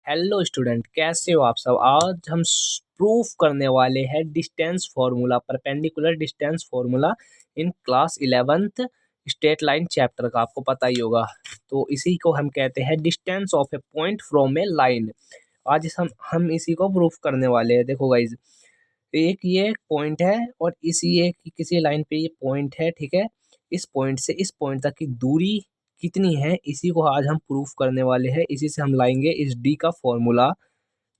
Hello student, कैसे हो आप सब। आज हम प्रूफ करने वाले हैं distance formula, perpendicular distance formula in class 11th straight line chapter का। आपको पता ही होगा। तो इसी को हम कहते हैं distance of A point from A line. आज हम इसी को प्रूफ करने वाले हैं। देखो गाइज, एक ये पॉइंट है और इसी एक किसी लाइन पे ये पॉइंट है, ठीक है। इस पॉइंट से इस पॉइंट तक की दूरी कितनी है, इसी को आज हम प्रूफ करने वाले हैं। इसी से हम लाएंगे इस डी का फॉर्मूला,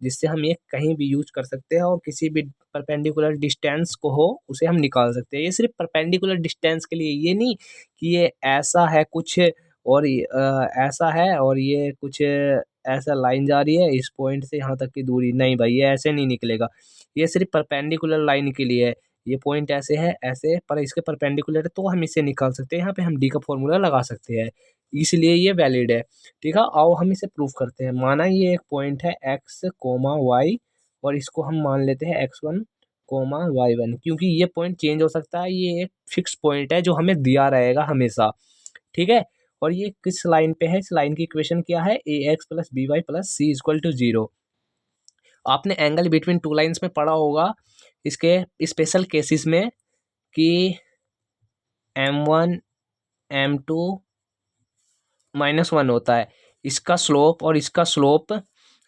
जिससे हम ये कहीं भी यूज कर सकते हैं और किसी भी परपेंडिकुलर डिस्टेंस को हो उसे हम निकाल सकते हैं। ये सिर्फ परपेंडिकुलर डिस्टेंस के लिए, ये नहीं कि ये ऐसा है कुछ और ऐसा है और ये कुछ ऐसा लाइन जा रही है इस पॉइंट से यहाँ तक की दूरी। नहीं भाई, ये ऐसे नहीं निकलेगा। ये सिर्फ परपेंडिकुलर लाइन के लिए है। ये पॉइंट ऐसे है, ऐसे पर इसके परपेंडिकुलर है तो हम इसे निकाल सकते हैं। यहाँ पे हम डी का फॉर्मूला लगा सकते हैं, इसलिए ये वैलिड है। ठीक है, आओ हम इसे प्रूफ करते हैं। माना ये एक पॉइंट है एक्स कोमा वाई और इसको हम मान लेते हैं x1 कोमा y1, क्योंकि ये पॉइंट चेंज हो सकता है। ये एक फिक्स पॉइंट है जो हमें दिया रहेगा हमेशा। ठीक है, और ये किस लाइन पे है, इस लाइन की इक्वेशन क्या है, A X plus B Y plus C equal to 0। आपने एंगल बिटवीन टू लाइन्स में पढ़ा होगा इसके स्पेशल केसेस में कि m1 m2 -1 होता है। इसका स्लोप और इसका स्लोप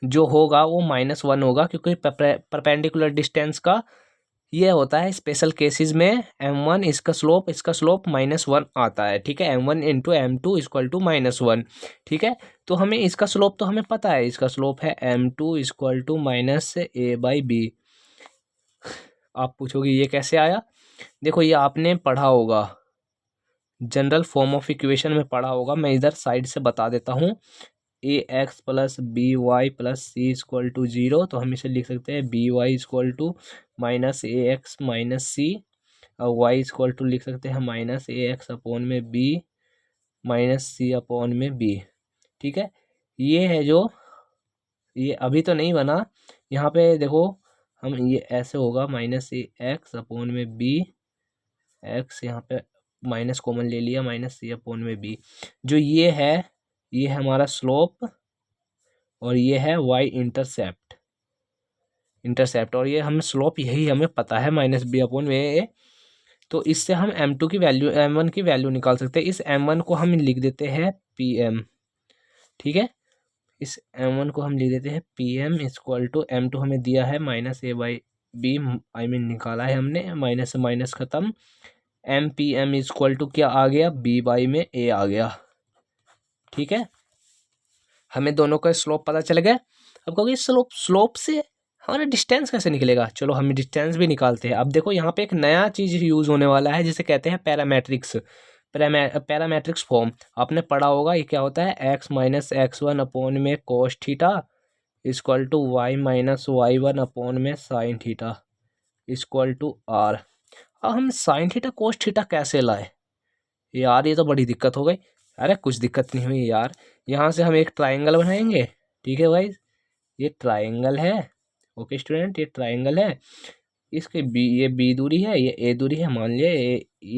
जो होगा वो -1 होगा, क्योंकि परपेंडिकुलर डिस्टेंस का ये होता है स्पेशल केसेस में m1 इसका स्लोप -1 आता है। ठीक है, m1 into m2 equal to -1। ठीक है, तो हमें इसका स्लोप तो हमें पता है, इसका स्लोप है m2 इक्वल टू -a/b। आप पूछोगे ये कैसे आया। देखो, ये आपने पढ़ा होगा, जनरल फॉर्म ऑफ इक्वेशन में पढ़ा होगा। मैं इधर साइड से बता देता हूँ। A X plus B Y plus C equal to 0, तो हम इसे लिख सकते हैं B Y equal to minus A X minus C, और वाई इक्वल टू लिख सकते हैं माइनस ए एक्स अपॉन में बी माइनस सी अपॉन में बी। ठीक है, ये है जो, ये अभी तो नहीं बना। यहाँ पे देखो, हम ये ऐसे होगा माइनस ए एक्स अपॉन में बी एक्स, यहाँ पे माइनस कॉमन ले लिया, माइनस सी अपॉन में बी। जो ये है हमारा स्लोप और ये है वाई इंटरसेप्ट और ये हम स्लोप यही हमें पता है -b/a। तो इससे हम m2 की वैल्यू, m1 की वैल्यू निकाल सकते हैं। इस m1 को हम लिख देते हैं pm। ठीक है, इस m1 को हम लिख देते हैं pm इक्वल टू m2 हमें दिया है -a/b, आई मीन निकाला है हमने, माइनस से माइनस खत्म। m इक्वल टू क्या आ गया, b/a आ गया। ठीक है, हमें दोनों का स्लोप पता चल गया। अब कहोगे स्लोप से हमारा डिस्टेंस कैसे निकलेगा। चलो हम डिस्टेंस भी निकालते हैं। अब देखो, यहाँ पे एक नया चीज़ यूज़ होने वाला है जिसे कहते हैं पैरामेट्रिक्स। पैरामेट्रिक्स फॉर्म आपने पढ़ा होगा। ये क्या होता है, x माइनस x1 अपॉन में cos theta equal to y minus y1 upon में sine theta equal to r। अब हम साइन थीटा कोस थीटा कैसे लाए यार, ये तो बड़ी दिक्कत हो गई। अरे कुछ दिक्कत नहीं हुई यार, यहाँ से हम एक ट्राइंगल बनाएंगे। ठीक है भाई, ये ट्राइंगल है। ओके स्टूडेंट, ये ट्राइंगल है। इसके बी, ये बी दूरी है, ये ए दूरी है। मान लिया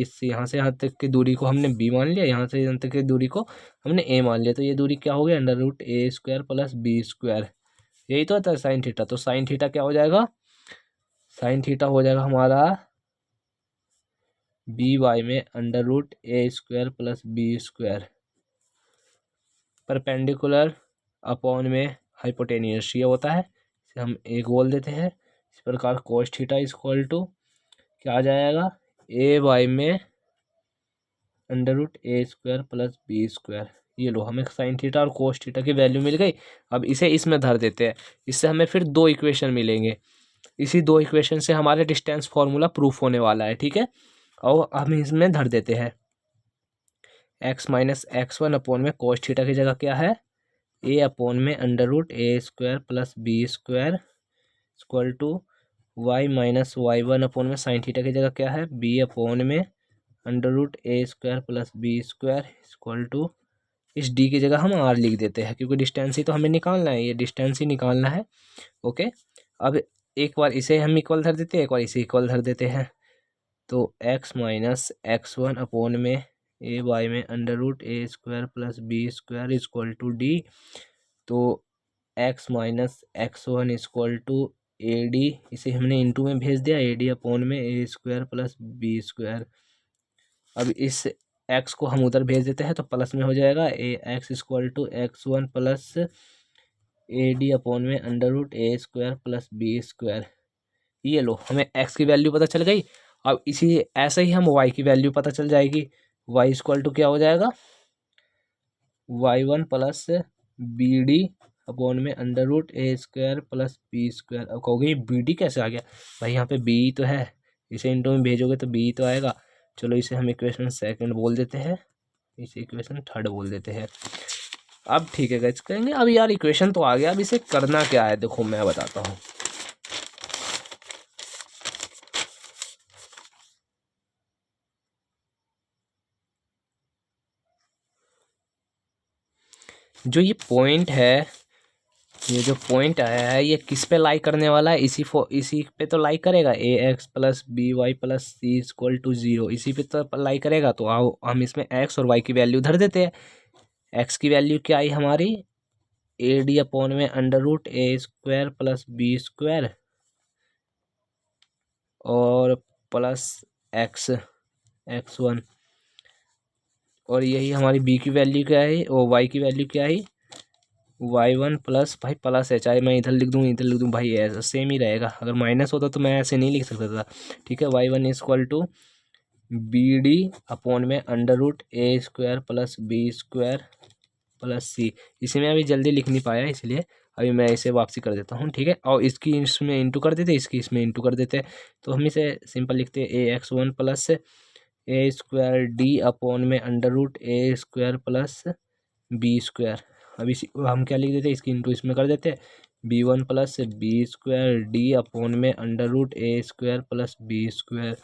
इस यहाँ से यहाँ तक की दूरी को हमने बी मान लिया, यहाँ से यहाँ तक की दूरी को हमने ए मान लिया। तो ये दूरी क्या हो गया, √a² प्लस b²। यही तो होता है साइन थीटा। तो साइन थीटा क्या हो जाएगा, साइन थीटा हो जाएगा हमारा b/, में √a² plus b², perpendicular upon में हाइपोटेनियस ये होता है। इसे हम एक बोल देते हैं। इस प्रकार कोस थीटा इक्वल टू क्या आ जाएगा, a/, में √a² प्लस b²। ये लो, हमें साइन थीटा और कोस थीटा की वैल्यू मिल गई। अब इसे इसमें धर देते हैं। इससे हमें फिर दो इक्वेशन मिलेंगे। इसी दो इक्वेशन से हमारे डिस्टेंस फॉर्मूला प्रूफ होने वाला है। ठीक है, और हम इसमें धर देते हैं x माइनस x1 अपॉन में कोस थीटा की जगह क्या है, a अपॉन में √a² plus b² equal to y minus y1 upon में साइन थीटा की जगह क्या है, b अपॉन में √a² plus b² equal to, इस d की जगह हम r लिख देते हैं, क्योंकि डिस्टेंस ही तो हमें निकालना है, ये डिस्टेंस ही निकालना है। ओके, अब एक बार इसे हम इक्वल धर देते हैं, एक बार इसे इक्वल धर देते हैं। तो x माइनस x1 अपॉन में a/, में √a² plus b² equal to d। तो x minus x one equal to a d, इसे हमने इंटू में भेज दिया, ए डी अपॉन में A square plus B square. अब इस एक्स को हम उधर भेज देते हैं तो प्लस में हो जाएगा, A X equal to X one plus A D upon में अंडर रूट ए स्क्वायर प्लस बी स्क्वायर। ये लो, हमें एक्स की वैल्यू पता चल गई। अब इसी ऐसे ही हम वाई की वैल्यू पता चल जाएगी। वाई इक्वल टू क्या हो जाएगा, y one plus b D upon में अंडर रूट ए स्क्वायर प्लस बी स्क्वायर। अब कहोगे बी डी कैसे आ गया, भाई यहाँ पे बी तो है, इसे इंटू में भेजोगे तो बी तो आएगा। चलो इसे हम इक्वेशन सेकंड बोल देते हैं, इसे इक्वेशन थर्ड बोल देते हैं। अब ठीक है गाइस, कहेंगे अब यार इक्वेशन तो आ गया, अब इसे करना क्या है, देखो मैं बताता हूँ। जो ये पॉइंट है, ये जो पॉइंट आया है ये किस पे लाई करने वाला है, इसी पे तो लाई करेगा, A X plus B Y plus C equal to zero, इसी पे तो लाई करेगा। तो आओ हम इसमें एक्स और वाई की वैल्यू धर देते हैं। एक्स की वैल्यू क्या आई हमारी, ए डी अपॉन में अंडर रूट ए स्क्वायर प्लस बी स्क्वायर और प्लस एक्स एक्स वन, और यही हमारी बी की वैल्यू क्या है और वाई की वैल्यू क्या है, वाई वन प्लस, भाई प्लस है, चाहे मैं इधर लिख दूँ इधर लिख दूँ भाई ऐसा सेम ही रहेगा। अगर माइनस होता तो मैं ऐसे नहीं लिख सकता था। ठीक है, Y one equal to B D upon में अंडर रूट ए square plus B square plus C. इसे मैं अभी जल्दी लिख नहीं पाया, इसलिए अभी मैं इसे वापसी कर देता हूँ। ठीक है, और इसकी इसमें इंटू कर देते, इसकी इसमें इंटू कर देते, तो हम इसे सिंपल लिखते हैं, A x one plus A square D upon में अंडर रूट ए स्क्वायर प्लस बी स्क्वायर। अब इसी हम क्या लिख देते, इसकी इंटू इसमें कर देते, B one plus B square D upon में under root A square plus B square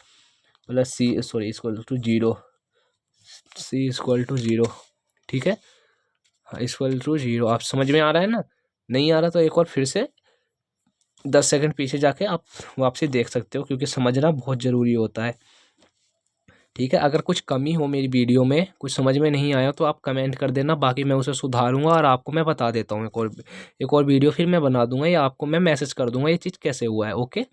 plus C, sorry equal to zero, C equal to zero. ठीक है, इक्वल टू जीरो। आप समझ में आ रहा है ना, नहीं आ रहा तो एक और फिर से 10 सेकंड पीछे जाके आप वापसी देख सकते हो, क्योंकि समझना बहुत ज़रूरी होता है। ठीक है, अगर कुछ कमी हो मेरी वीडियो में, कुछ समझ में नहीं आया तो आप कमेंट कर देना, बाकी मैं उसे सुधारूंगा और आपको मैं बता देता हूँ। एक और वीडियो फिर मैं बना दूंगा, या आपको मैं मैसेज कर दूंगा ये चीज़ कैसे हुआ है। ओके,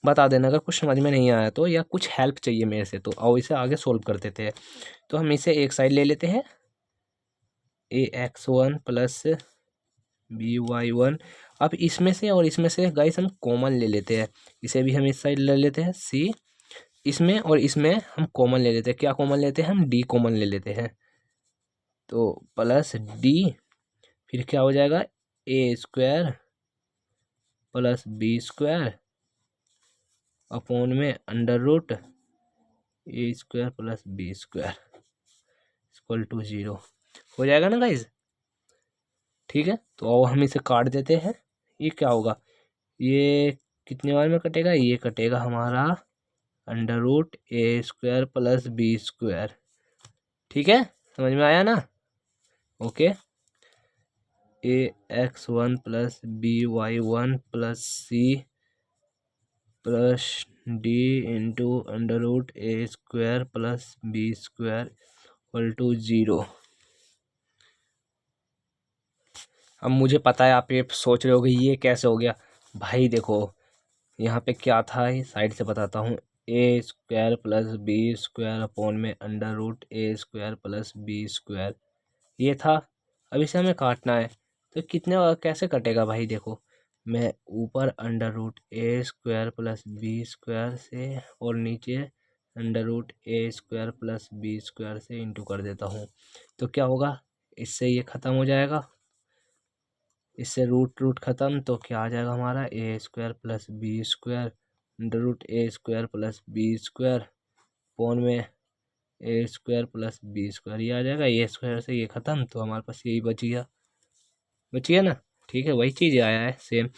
बता देना अगर कुछ समझ में नहीं आया तो, या कुछ हेल्प चाहिए मेरे से तो, और इसे आगे सोल्व कर देते हैं। तो हम इसे एक साइड ले लेते हैं, A x one plus B Y one. अब इसमें से और इसमें से गाइस हम कॉमन ले लेते हैं, इसे भी हम इस साइड ले लेते हैं सी, इसमें और इसमें हम कॉमन ले लेते हैं। क्या कॉमन लेते हैं हम, डी कॉमन ले लेते हैं, तो प्लस डी, फिर क्या हो जाएगा, A square plus B square upon में under root A square plus B square equal to zero. हो जाएगा ना गाइज। ठीक है, तो अब हम इसे काट देते हैं, ये क्या होगा, ये कितने बार में कटेगा, ये कटेगा हमारा अंडर रूट ए स्क्वायर प्लस बी स्क्वायर। ठीक है, समझ में आया ना। Okay, a x one plus B Y one plus c plus d into under root A square plus B square equal to zero. अब मुझे पता है आप ये सोच रहे होगे ये कैसे हो गया। भाई देखो यहाँ पे क्या था, ये साइड से बताता हूँ, A square plus B square upon में अंडर रूट ए स्क्वायर प्लस बी स्क्वायर, ये था। अब इसे हमें काटना है, तो कितने कैसे कटेगा भाई, देखो मैं ऊपर अंडर रूट ए स्क्वायर प्लस बी स्क्वायर से और नीचे अंडर रूट ए स्क्वायर प्लस बी स्क्वायर से इंटू कर देता हूँ, तो क्या होगा, इससे ये ख़त्म हो जाएगा, इससे रूट रूट ख़त्म, तो क्या आ जाएगा हमारा, A square plus B square under root A square plus B square upon में A square plus B square, ये आ जाएगा, ए स्क्वायर से ये ख़त्म, तो हमारे पास यही बच गया ना। ठीक है, वही चीज़ आया है सेम।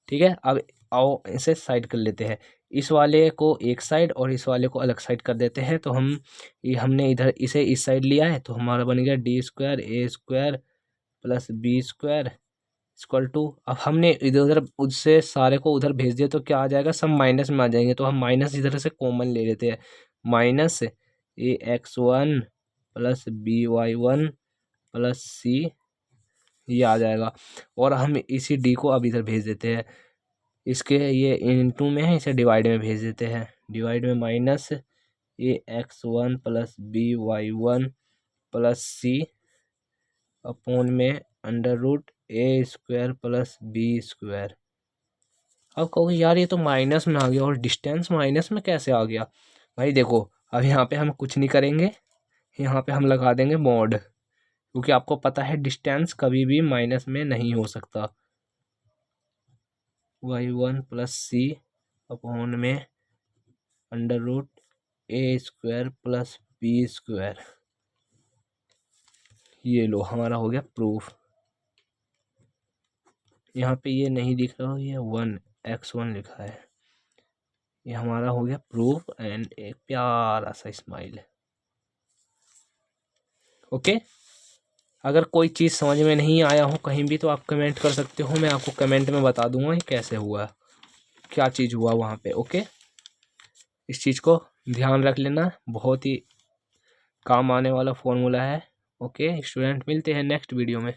ठीक है, अब आओ इसे साइड कर लेते हैं, इस वाले को एक साइड और इस वाले को अलग साइड कर देते हैं। तो हम ये हमने इधर इसे इस साइड लिया है, तो हमारा बन गया d square a square plus B square equal to, अब हमने इधर उधर उससे सारे को उधर भेज दिया, तो क्या आ जाएगा, सब माइनस में आ जाएंगे, तो हम माइनस इधर से कॉमन ले लेते हैं, minus A x one plus B Y one plus C ये आ जाएगा। और हम इसी डी को अब इधर भेज देते हैं, इसके ये इनटू में है, इसे डिवाइड में भेज देते हैं। डिवाइड में minus ax1 plus by1 plus c upon में under root a² plus b²। अब कहोगे यार ये तो माइनस में आ गया और डिस्टेंस माइनस में कैसे आ गया। भाई देखो, अब यहाँ पे हम कुछ नहीं करेंगे, यहाँ पे हम लगा देंगे मॉड, क्योंकि आपको पता है डिस्टेंस कभी भी माइनस में नहीं हो सकता। y1 प्लस c अपॉन में under root a² plus b²। ये लो, हमारा हो गया प्रूफ। यहाँ पे ये नहीं दिख रहा, ये 1x1 लिखा है। ये हमारा हो गया प्रूफ एंड एक प्यारा सा स्माइल। ओके, अगर कोई चीज़ समझ में नहीं आया हो कहीं भी तो आप कमेंट कर सकते हो, मैं आपको कमेंट में बता दूंगा ये कैसे हुआ, क्या चीज़ हुआ वहाँ पे। ओके, इस चीज़ को ध्यान रख लेना, बहुत ही काम आने वाला फॉर्मूला है। ओके स्टूडेंट, मिलते हैं नेक्स्ट वीडियो में।